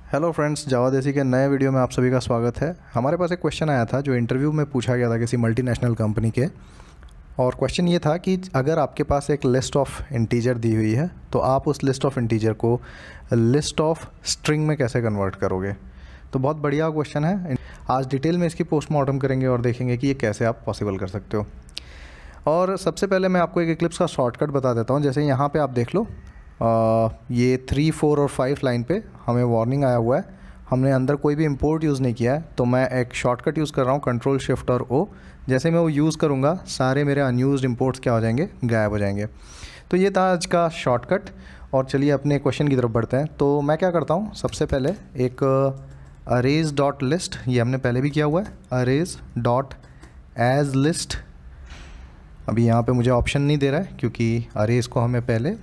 Hello friends, जावा देसी के नए वीडियो में आप सभी का स्वागत है। हमारे पास एक क्वेश्चन आया था जो इंटरव्यू में पूछा गया था किसी मल्टीनेशनल कंपनी के। और क्वेश्चन ये था कि अगर आपके पास एक लिस्ट ऑफ इंटीजर दी हुई है तो आप उस लिस्ट ऑफ इंटीजर को लिस्ट ऑफ स्ट्रिंग में कैसे कन्वर्ट करोगे। तो बहुत बढ़िया क्वेश्चन है। आज डिटेल में इसकी पोस्टमार्टम करेंगे और देखेंगे कि ये कैसे आप पॉसिबल कर सकते हो। और सबसे पहले मैं आपको एक इक्लिप्स का शॉर्टकट बता देता हूँ। जैसे यहाँ पे आप देख लो, ये 3, 4 और 5 लाइन पे हमें वार्निंग आया हुआ है। हमने अंदर कोई भी इंपोर्ट यूज़ नहीं किया है, तो मैं एक शॉर्टकट यूज़ कर रहा हूँ, कंट्रोल शिफ्ट और ओ। जैसे मैं वो यूज़ करूँगा सारे मेरे अनयूज्ड इंपोर्ट्स क्या हो जाएंगे, गायब हो जाएंगे। तो ये था आज का शॉर्टकट। और चलिए अपने क्वेश्चन की तरफ बढ़ते हैं। तो मैं क्या करता हूँ, सबसे पहले एक अरेज डॉट लिस्ट, ये हमने पहले भी किया हुआ है, अरेज डॉट एज लिस्ट। अभी यहाँ पे मुझे ऑप्शन नहीं दे रहा है क्योंकि अरेज को हमें पहले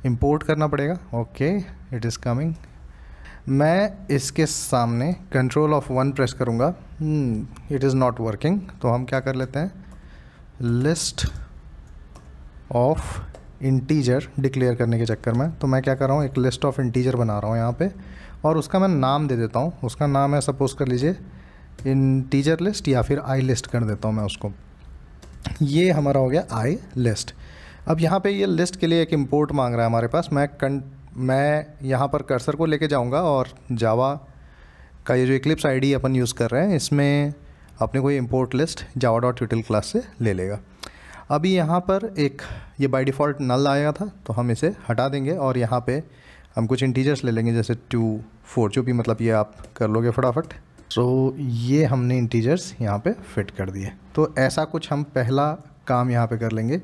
इंपोर्ट करना पड़ेगा। Okay, it is coming. मैं इसके सामने Ctrl+1 प्रेस करूँगा। It is not working. तो हम क्या कर लेते हैं, लिस्ट ऑफ इंटीजर डिक्लेयर करने के चक्कर में तो मैं क्या कर रहा हूँ, एक लिस्ट ऑफ इंटीजर बना रहा हूँ यहाँ पे, और उसका मैं नाम दे देता हूँ। उसका नाम है, सपोज कर लीजिए इंटीजर लिस्ट, या फिर आई लिस्ट कर देता हूँ मैं उसको। ये हमारा हो गया आई लिस्ट। अब यहाँ पे ये लिस्ट के लिए एक इंपोर्ट मांग रहा है हमारे पास। मैं यहाँ पर कर्सर को लेके जाऊँगा और जावा का ये जो इक्लिप्स आईडी अपन यूज़ कर रहे हैं, इसमें अपने को ये इंपोर्ट लिस्ट java.util क्लास से ले लेगा। अभी यहाँ पर एक ये बाय डिफ़ॉल्ट नल आया था, तो हम इसे हटा देंगे और यहाँ पे हम कुछ इंटीजर्स ले लेंगे, जैसे 2, 4, जो भी, मतलब ये आप कर लोगे फटाफट। तो ये हमने इंटीजर्स यहाँ पे फिट कर दिए। तो ऐसा कुछ हम पहला काम यहाँ पे कर लेंगे,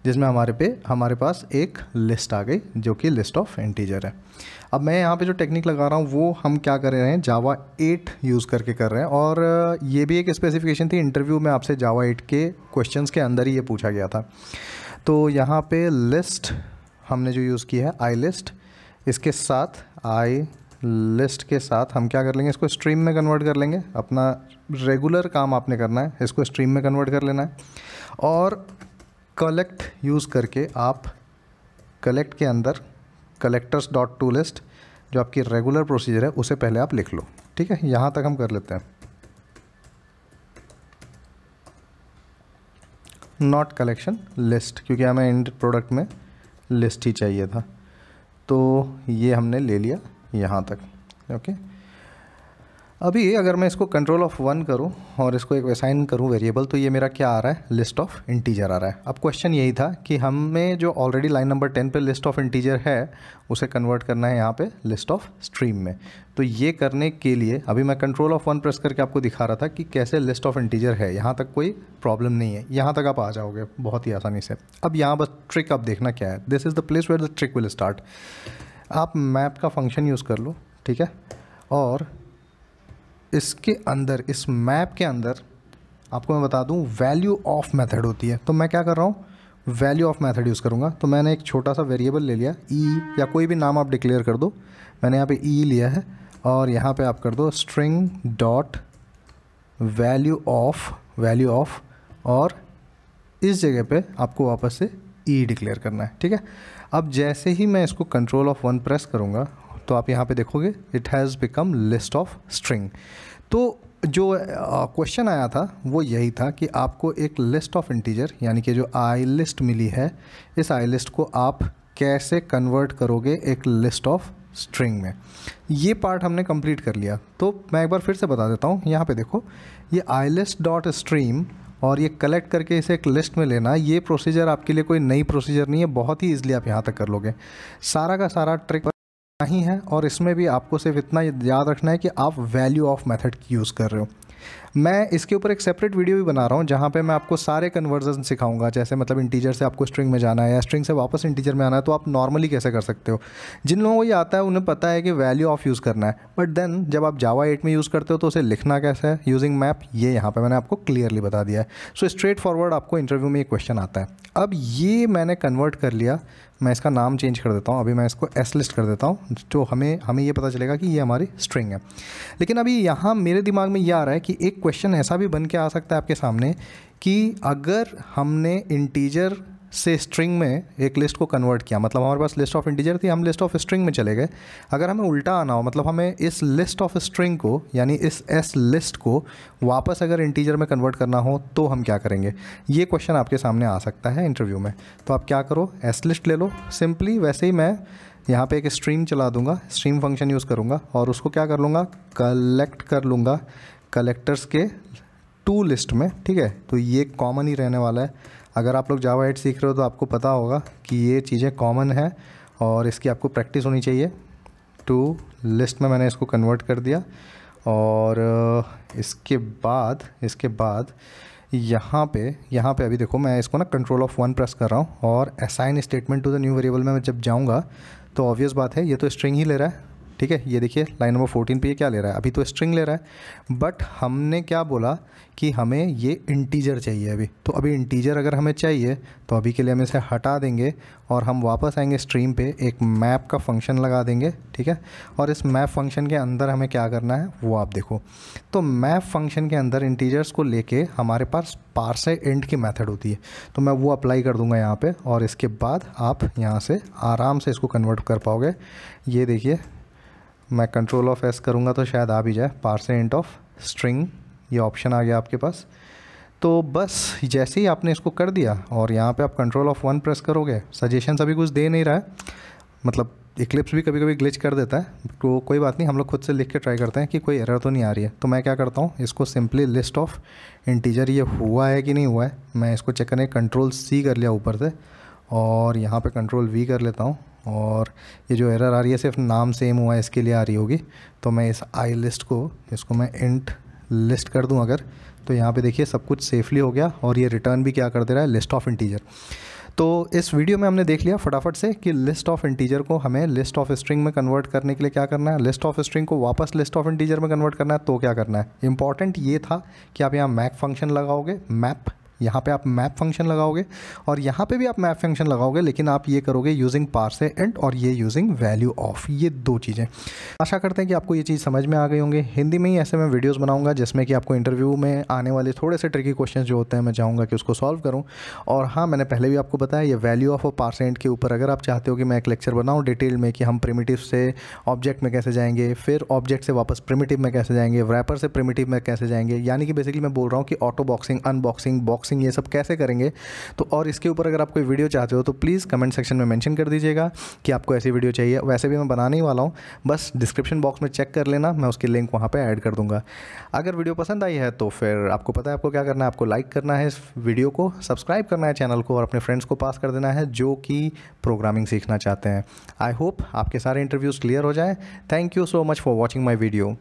जिसमें हमारे पास एक लिस्ट आ गई जो कि लिस्ट ऑफ इंटीजर है। अब मैं यहाँ पे जो टेक्निक लगा रहा हूँ वो हम क्या कर रहे हैं, जावा 8 यूज़ करके कर रहे हैं। और ये भी एक स्पेसिफिकेशन थी इंटरव्यू में, आपसे जावा 8 के क्वेश्चंस के अंदर ही ये पूछा गया था। तो यहाँ पे लिस्ट हमने जो यूज़ की है आई लिस्ट, इसके साथ आई लिस्ट के साथ हम क्या कर लेंगे, इसको स्ट्रीम में कन्वर्ट कर लेंगे। अपना रेगुलर काम आपने करना है, इसको स्ट्रीम में कन्वर्ट कर लेना है। और कलेक्ट यूज़ करके आप कलेक्ट के अंदर कलेक्टर्स डॉट टू लिस्ट, जो आपकी रेगुलर प्रोसीजर है, उसे पहले आप लिख लो। ठीक है, यहाँ तक हम कर लेते हैं। नॉट कलेक्शन लिस्ट, क्योंकि हमें एंड प्रोडक्ट में लिस्ट ही चाहिए था। तो ये हमने ले लिया यहाँ तक। ओके, अभी अगर मैं इसको Ctrl+1 करूँ और इसको एक असाइन करूँ वेरिएबल, तो ये मेरा क्या आ रहा है, लिस्ट ऑफ इंटीजर आ रहा है। अब क्वेश्चन यही था कि हमें जो ऑलरेडी लाइन नंबर 10 पे लिस्ट ऑफ इंटीजर है उसे कन्वर्ट करना है यहाँ पे लिस्ट ऑफ स्ट्रीम में। तो ये करने के लिए अभी मैं Ctrl+1 प्रेस करके आपको दिखा रहा था कि कैसे लिस्ट ऑफ इंटीजर है। यहाँ तक कोई प्रॉब्लम नहीं है, यहाँ तक आप आ जाओगे बहुत ही आसानी से। अब यहाँ बस ट्रिक आप देखना क्या है, this is the place where the trick will start. आप मैप का फंक्शन यूज़ कर लो, ठीक है, और इसके अंदर, इस मैप के अंदर आपको मैं बता दूं वैल्यू ऑफ मेथड होती है। तो मैं क्या कर रहा हूँ, वैल्यू ऑफ मेथड यूज़ करूँगा। तो मैंने एक छोटा सा वेरिएबल ले लिया, ई, या कोई भी नाम आप डिक्लेयर कर दो। मैंने यहाँ पे ई लिया है और यहाँ पे आप कर दो स्ट्रिंग डॉट वैल्यू ऑफ, और इस जगह पे आपको वापस से ई डिक्लेयर करना है। ठीक है, अब जैसे ही मैं इसको Ctrl+1 प्रेस करूँगा तो आप यहाँ पे देखोगे it has become list of string. तो जो क्वेश्चन आया था वो यही था कि आपको एक लिस्ट ऑफ इंटीजर, यानी कि जो आई लिस्ट मिली है, इस आई लिस्ट को आप कैसे कन्वर्ट करोगे एक लिस्ट ऑफ स्ट्रिंग में। ये पार्ट हमने कंप्लीट कर लिया। तो मैं एक बार फिर से बता देता हूँ। यहाँ पे देखो, ये आई लिस्ट डॉट स्ट्रीम और ये कलेक्ट करके इसे एक लिस्ट में लेना, ये प्रोसीजर आपके लिए कोई नई प्रोसीजर नहीं है। बहुत ही ईजिली आप यहाँ तक कर लोगे। सारा का सारा ट्रिक नहीं है, और इसमें भी आपको सिर्फ इतना याद रखना है कि आप वैल्यू ऑफ मेथड की यूज़ कर रहे हो। मैं इसके ऊपर एक सेपरेट वीडियो भी बना रहा हूँ जहाँ पे मैं आपको सारे कन्वर्जन सिखाऊंगा। जैसे मतलब इंटीजर से आपको स्ट्रिंग में जाना है या स्ट्रिंग से वापस इंटीजर में आना है, तो आप नॉर्मली कैसे कर सकते हो। जिन लोगों को ये आता है उन्हें पता है कि वैल्यू ऑफ यूज़ करना है, बट देन जब आप जावा 8 में यूज़ करते हो तो उसे लिखना कैसे है यूजिंग मैप, ये यहाँ पर मैंने आपको क्लियरली बता दिया है। सो स्ट्रेट फॉरवर्ड आपको इंटरव्यू में ये क्वेश्चन आता है। अब ये मैंने कन्वर्ट कर लिया, मैं इसका नाम चेंज कर देता हूँ। अभी मैं इसको एस लिस्ट कर देता हूँ, तो हमें ये पता चलेगा कि ये हमारी स्ट्रिंग है। लेकिन अभी यहाँ मेरे दिमाग में ये आ रहा है कि एक क्वेश्चन ऐसा भी बन के आ सकता है आपके सामने कि अगर हमने इंटीजर से स्ट्रिंग में एक लिस्ट को कन्वर्ट किया, मतलब हमारे पास लिस्ट ऑफ इंटीजर थी, हम लिस्ट ऑफ स्ट्रिंग में चले गए। अगर हमें उल्टा आना हो, मतलब हमें इस लिस्ट ऑफ स्ट्रिंग को यानी इस एस लिस्ट को वापस अगर इंटीजर में कन्वर्ट करना हो तो हम क्या करेंगे, ये क्वेश्चन आपके सामने आ सकता है इंटरव्यू में। तो आप क्या करो, एस लिस्ट ले लो सिंपली, वैसे ही मैं यहाँ पे एक स्ट्रीम चला दूंगा, स्ट्रीम फंक्शन यूज़ करूँगा और उसको क्या कर लूँगा, कलेक्ट कर लूँगा कलेक्टर्स के टू लिस्ट में, ठीक है। तो ये कॉमन ही रहने वाला है। अगर आप लोग जावा 8 सीख रहे हो तो आपको पता होगा कि ये चीज़ें कॉमन है और इसकी आपको प्रैक्टिस होनी चाहिए। टू लिस्ट में मैंने इसको कन्वर्ट कर दिया और इसके बाद यहाँ पे अभी देखो मैं इसको ना Ctrl+1 प्रेस कर रहा हूँ और assign statement to the new variable में जब जाऊँगा तो ऑब्वियस बात है ये तो स्ट्रिंग ही ले रहा है, ठीक है। ये देखिए लाइन नंबर 14 पे ये क्या ले रहा है, अभी तो स्ट्रिंग ले रहा है, बट हमने क्या बोला कि हमें ये इंटीजर चाहिए अभी। तो अभी इंटीजर अगर हमें चाहिए तो अभी के लिए हम इसे हटा देंगे और हम वापस आएंगे स्ट्रीम पे, एक मैप का फंक्शन लगा देंगे, ठीक है। और इस मैप फंक्शन के अंदर हमें क्या करना है वो आप देखो। तो मैप फंक्शन के अंदर इंटीजर्स को लेके हमारे पास पार्से इंट की मेथड होती है, तो मैं वो अप्लाई कर दूंगा यहाँ पे और इसके बाद आप यहाँ से आराम से इसको कन्वर्ट कर पाओगे। ये देखिए मैं Ctrl+S करूँगा तो शायद आ भी जाए, पार्से इंट ऑफ स्ट्रिंग, ये ऑप्शन आ गया आपके पास। तो बस जैसे ही आपने इसको कर दिया और यहाँ पे आप Ctrl+1 प्रेस करोगे, सजेशंस अभी कुछ दे नहीं रहा है, मतलब इक्लिप्स भी कभी कभी ग्लिच कर देता है, तो कोई बात नहीं, हम लोग खुद से लिख के ट्राई करते हैं कि कोई एरर तो नहीं आ रही है। तो मैं क्या करता हूँ, इसको सिंपली लिस्ट ऑफ इंटीजर ये हुआ है कि नहीं हुआ है, मैं इसको चेक करने Ctrl+C कर लिया ऊपर से और यहाँ पे Ctrl+V कर लेता हूँ और ये जो एरर आ रही है सिर्फ नाम सेम हुआ है इसके लिए आ रही होगी। तो मैं इस आई लिस्ट को, इसको मैं इंट लिस्ट कर दूं अगर, तो यहाँ पे देखिए सब कुछ सेफली हो गया और ये रिटर्न भी क्या कर दे रहा है, लिस्ट ऑफ इंटीजर। तो इस वीडियो में हमने देख लिया फटाफट से कि लिस्ट ऑफ इंटीजर को हमें लिस्ट ऑफ स्ट्रिंग में कन्वर्ट करने के लिए क्या करना है, लिस्ट ऑफ स्ट्रिंग को वापस लिस्ट ऑफ इंटीजर में कन्वर्ट करना है तो क्या करना है। इंपॉर्टेंट ये था कि आप यहाँ मैप फंक्शन लगाओगे, मैप, यहाँ पे आप मैप फंक्शन लगाओगे और यहाँ पे भी आप मैप फंक्शन लगाओगे, लेकिन आप ये करोगे यूजिंग पार्से इंट और ये यूजिंग वैल्यू ऑफ, ये दो चीज़ें। आशा करते हैं कि आपको ये चीज़ समझ में आ गई होंगे। हिंदी में ही ऐसे मैं वीडियोस बनाऊंगा जिसमें कि आपको इंटरव्यू में आने वाले थोड़े से ट्रिकी क्वेश्चन जो होते हैं मैं चाहूँगा कि उसको सॉल्व करूँ। और हाँ, मैंने पहले भी आपको बताया ये वैल्यू ऑफ और पार्से इंट के ऊपर अगर आप चाहते हो कि मैं एक लेक्चर बनाऊँ डिटेल में कि हम प्रिमिटिव से ऑब्जेक्ट में कैसे जाएंगे, फिर ऑब्जेक्ट से वापस प्रिमिटिव में कैसे जाएंगे, रैपर से प्रिमिटिव में कैसे जाएंगे, यानी कि बेसिकली मैं बोल रहा हूँ कि ऑटो बॉक्सिंग, अनबॉक्सिंग, बॉक्सिंग, ये सब कैसे करेंगे। तो और इसके ऊपर अगर आप कोई वीडियो चाहते हो तो प्लीज़ कमेंट सेक्शन में मेंशन कर दीजिएगा कि आपको ऐसी वीडियो चाहिए। वैसे भी मैं बनाने ही वाला हूँ, बस डिस्क्रिप्शन बॉक्स में चेक कर लेना, मैं उसकी लिंक वहाँ पे ऐड कर दूंगा। अगर वीडियो पसंद आई है तो फिर आपको पता है आपको क्या करना है, आपको लाइक करना है इस वीडियो को, सब्सक्राइब करना है चैनल को और अपने फ्रेंड्स को पास कर देना है जो कि प्रोग्रामिंग सीखना चाहते हैं। आई होप आपके सारे इंटरव्यूज़ क्लियर हो जाए। Thank you so much for watching my video.